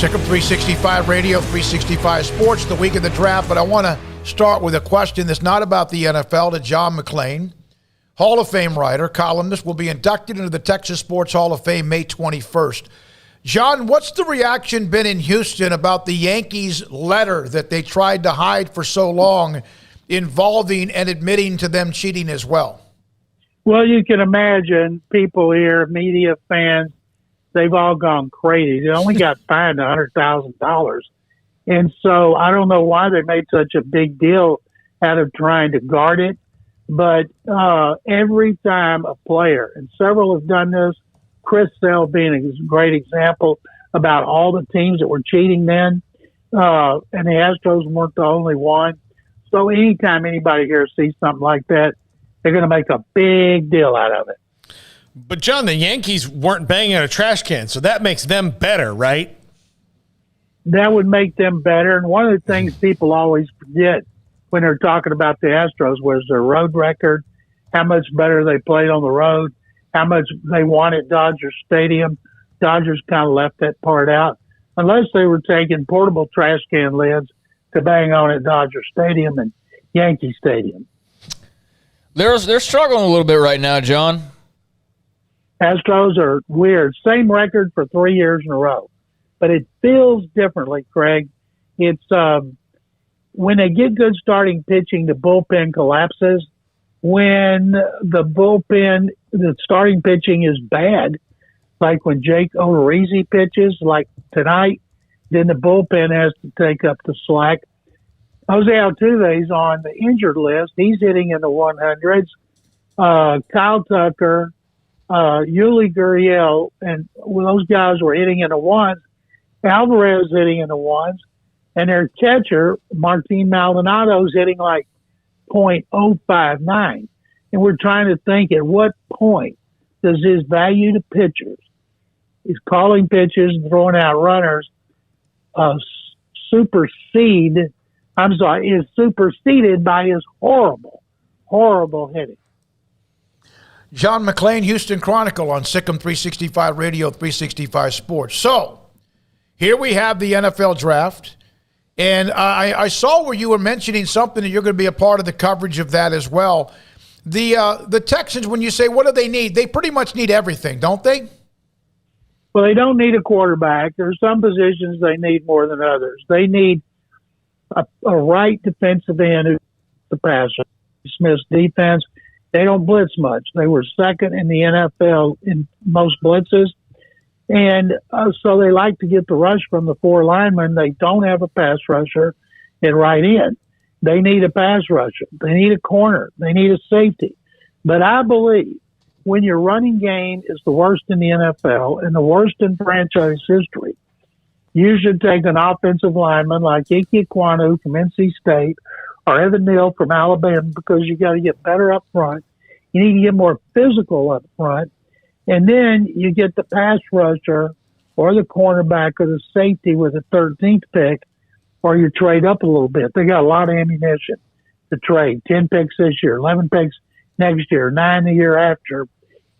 Sick of 365 Radio, 365 Sports, the week of the draft, but I want to start with a question that's not about the NFL to John McClain, Hall of Fame writer, columnist, will be inducted into the Texas Sports Hall of Fame May 21st. John, what's the reaction been in Houston about the Yankees' letter that they tried to hide for so long, involving and admitting to them cheating as well? Well, you can imagine people here, media fans, they've all gone crazy. They only got fined $100,000. And so I don't know why they made such a big deal out of trying to guard it. But every time a player, and several have done this, Chris Sale being a great example about all the teams that were cheating then, and the Astros weren't the only one. So anytime anybody here sees something like that, they're going to make a big deal out of it. But, John, the Yankees weren't banging a trash can, so that makes them better, right? That would make them better. And one of the things people always forget when they're talking about the Astros was their road record, how much better they played on the road, how much they won at Dodger Stadium. Dodgers kind of left that part out, unless they were taking portable trash can lids to bang on at Dodger Stadium and Yankee Stadium. They're struggling a little bit right now, John. Astros are weird. Same record for 3 years in a row. But it feels differently, Craig. It's when they get good starting pitching, the bullpen collapses. When the starting pitching is bad, like when Jake Odorizzi pitches, like tonight, then the bullpen has to take up the slack. Jose Altuve's on the injured list. He's hitting in the 100s. Kyle Tucker, Yuli Gurriel, and those guys were hitting in the ones. Alvarez hitting in the ones. And their catcher, Martin Maldonado's hitting like .059. And we're trying to think at what point does his value to pitchers, his calling pitches and throwing out runners, is superseded by his horrible hitting. John McClain, Houston Chronicle on Sikkim 365 Radio, 365 Sports. So here we have the NFL draft. And I saw where you were mentioning something that you're going to be a part of the coverage of that as well. The Texans, when you say what do they need, they pretty much need everything, don't they? Well, they don't need a quarterback. There's some positions they need more than others. They need a right defensive end who's the passer. Smith's defense, they don't blitz much. They were second in the NFL in most blitzes. And so they like to get the rush from the four linemen. They don't have a pass rusher at right end. They need a pass rusher. They need a corner. They need a safety. But I believe when your running game is the worst in the NFL and the worst in franchise history, you should take an offensive lineman like Ike Ekwonu from NC State or Evan Neal from Alabama, because you got to get better up front. You need to get more physical up front. And then you get the pass rusher or the cornerback or the safety with the 13th pick, or you trade up a little bit. They got a lot of ammunition to trade. 10 picks this year, 11 picks next year, 9 the year after.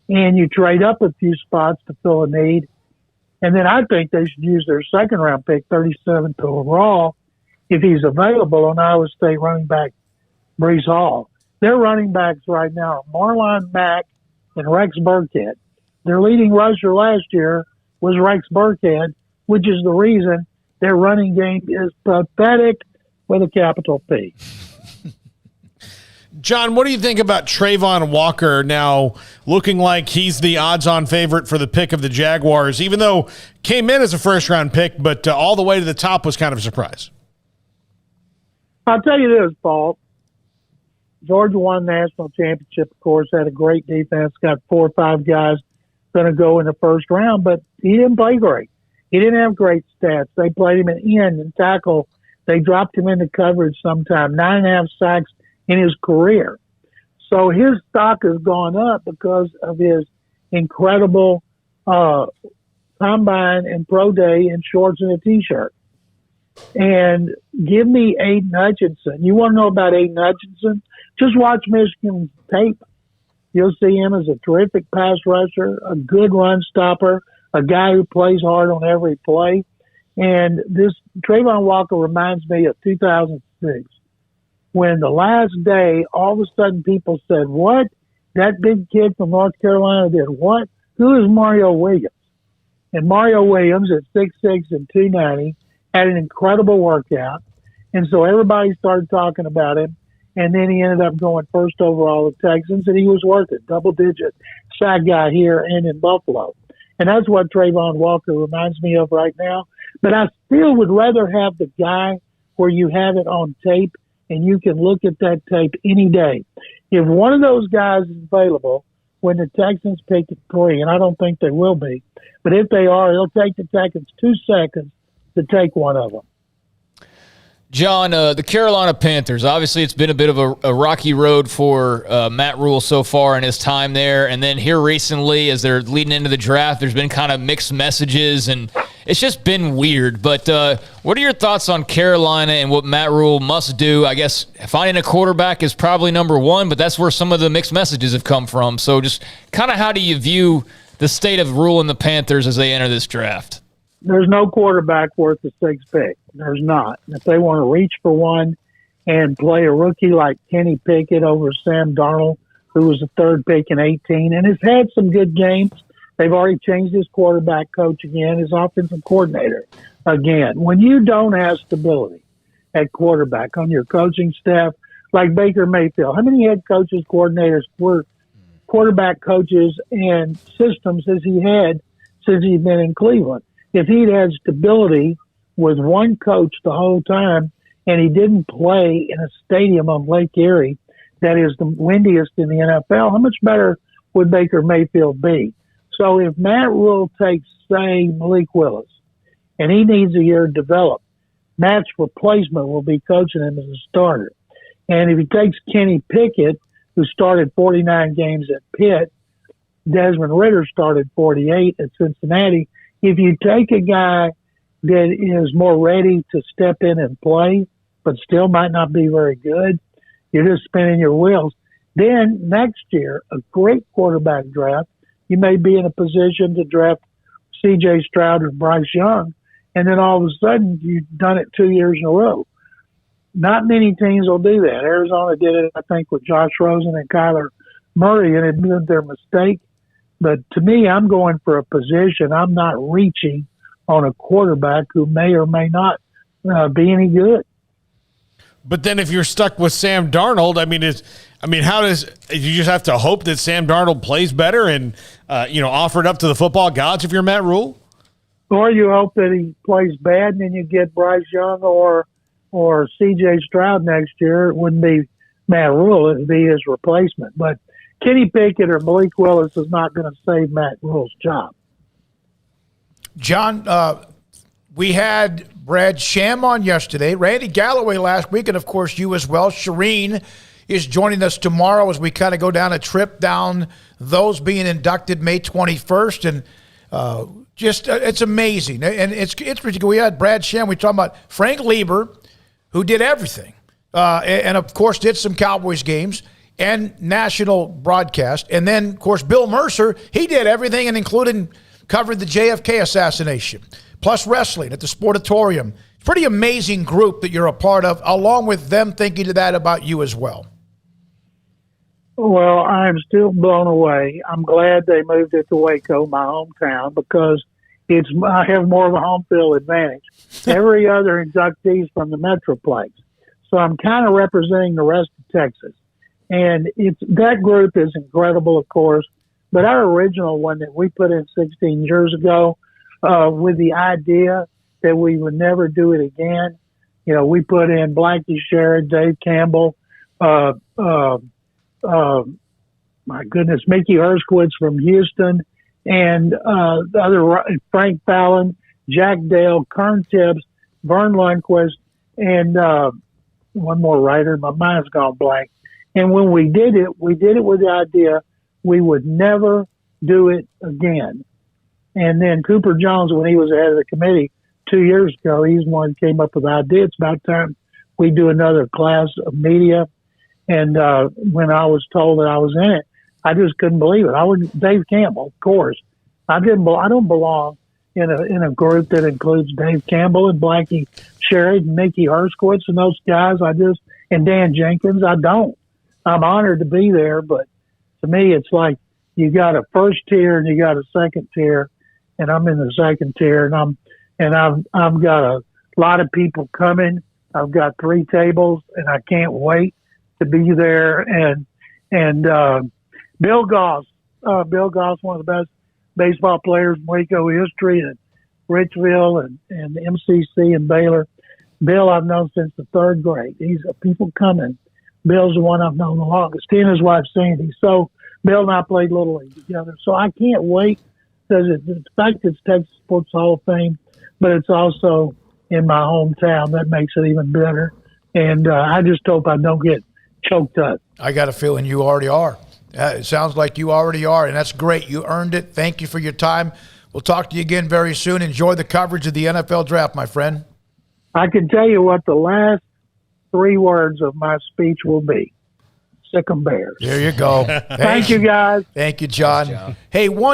And you trade up a few spots to fill a need. And then I think they should use their second-round pick, 37th overall, if he's available, on Iowa State running back Breece Hall. Their running backs right now are Marlon Mack and Rex Burkhead. Their leading rusher last year was Rex Burkhead, which is the reason their running game is pathetic with a capital P. John, what do you think about Trayvon Walker now looking like he's the odds-on favorite for the pick of the Jaguars, even though came in as a first-round pick, but all the way to the top was kind of a surprise? I'll tell you this, Paul. Georgia won the national championship, of course, had a great defense, got 4 or 5 guys going to go in the first round, but he didn't play great. He didn't have great stats. They played him at end and tackle. They dropped him into coverage sometime, 9.5 sacks in his career. So his stock has gone up because of his incredible combine and pro day in shorts and a T-shirt. And give me Aiden Hutchinson. You want to know about Aiden Hutchinson? Just watch Michigan's tape. You'll see him as a terrific pass rusher, a good run stopper, a guy who plays hard on every play. And this Trayvon Walker reminds me of 2006, when the last day, all of a sudden people said, what? That big kid from North Carolina did what? Who is Mario Williams? And Mario Williams at 6'6" and 290 had an incredible workout. And so everybody started talking about him. And then he ended up going first overall with Texans, and he was worth it. Double-digit sack guy here and in Buffalo. And that's what Trayvon Walker reminds me of right now. But I still would rather have the guy where you have it on tape and you can look at that tape any day. If one of those guys is available when the Texans pick at 3, and I don't think they will be, but if they are, it'll take the Texans 2 seconds to take one of them. John, the Carolina Panthers, obviously it's been a bit of a rocky road for Matt Rule so far in his time there. And then here recently, as they're leading into the draft, there's been kind of mixed messages, and it's just been weird. But what are your thoughts on Carolina and what Matt Rule must do? I guess finding a quarterback is probably number one, but that's where some of the mixed messages have come from. So just kind of how do you view the state of Rule and the Panthers as they enter this draft? There's no quarterback worth the 6th pick. There's not. If they want to reach for one and play a rookie like Kenny Pickett over Sam Darnold, who was the 3rd pick in 18 and has had some good games, they've already changed his quarterback coach again, his offensive coordinator again. When you don't have stability at quarterback on your coaching staff, like Baker Mayfield, how many head coaches, coordinators were quarterback coaches and systems has he had since he's been in Cleveland? If he'd had stability with one coach the whole time and he didn't play in a stadium on Lake Erie that is the windiest in the NFL, how much better would Baker Mayfield be? So if Matt Rule takes, say, Malik Willis, and he needs a year to develop, Matt's replacement will be coaching him as a starter. And if he takes Kenny Pickett, who started 49 games at Pitt, Desmond Ridder started 48 at Cincinnati. If you take a guy that is more ready to step in and play, but still might not be very good, you're just spinning your wheels. Then next year, a great quarterback draft, you may be in a position to draft C.J. Stroud or Bryce Young, and then all of a sudden you've done it 2 years in a row. Not many teams will do that. Arizona did it, I think, with Josh Rosen and Kyler Murray, and admitted their mistake. But to me, I'm going for a position. I'm not reaching on a quarterback who may or may not be any good. But then if you're stuck with Sam Darnold, how does you just have to hope that Sam Darnold plays better and offer it up to the football gods if you're Matt Rule? Or you hope that he plays bad and then you get Bryce Young or C.J. Stroud next year. It wouldn't be Matt Rule. It would be his replacement. But Kenny Pickett or Malik Willis is not going to save Matt Rule's job. John, we had Brad Sham on yesterday, Randy Galloway last week, and, of course, you as well. Shireen is joining us tomorrow as we kind of go down a trip down those being inducted May 21st. And it's amazing. And it's ridiculous. We had Brad Sham. We talked about Frank Lieber, who did everything, and, of course, did some Cowboys games and national broadcast. And then, of course, Bill Mercer, he did everything and covered the JFK assassination, plus wrestling at the Sportatorium. Pretty amazing group that you're a part of, along with them thinking of that about you as well. Well, I'm still blown away. I'm glad they moved it to Waco, my hometown, because I have more of a home field advantage. Every other inductee's from the Metroplex. So I'm kind of representing the rest of Texas. And that group is incredible, of course. But our original one that we put in 16 years ago, with the idea that we would never do it again, we put in Blackie Sherrod, Dave Campbell, my goodness, Mickey Herskowitz from Houston, and the other Frank Fallon, Jack Dale, Kern Tibbs, Vern Lundquist, and one more writer. My mind's gone blank. And when we did it with the idea we would never do it again. And then Cooper Jones, when he was head of the committee 2 years ago, he's the one who came up with the idea. It's about time we do another class of media. And when I was told that I was in it, I just couldn't believe it. Dave Campbell, of course. I don't belong in a group that includes Dave Campbell and Blackie Sherrod and Mickey Herskowitz and those guys. And Dan Jenkins. I don't. I'm honored to be there, but to me, it's like you got a first tier and you got a second tier, and I'm in the second tier, and I've got a lot of people coming. I've got 3 tables, and I can't wait to be there. And Bill Goss, one of the best baseball players in Waco history, and Richville and MCC and Baylor. Bill I've known since the 3rd grade. He's people coming. Bill's the one I've known the longest. He and his wife Sandy. So Bill and I played Little League together. So I can't wait because the fact it's Texas Sports Hall of Fame, but it's also in my hometown. That makes it even better. And I just hope I don't get choked up. I got a feeling you already are. It sounds like you already are, and that's great. You earned it. Thank you for your time. We'll talk to you again very soon. Enjoy the coverage of the NFL Draft, my friend. I can tell you what the last 3 words of my speech will be. Sick 'em Bears. There you go. Thank you, guys. Thank you, John. Thanks, John. Hey, one.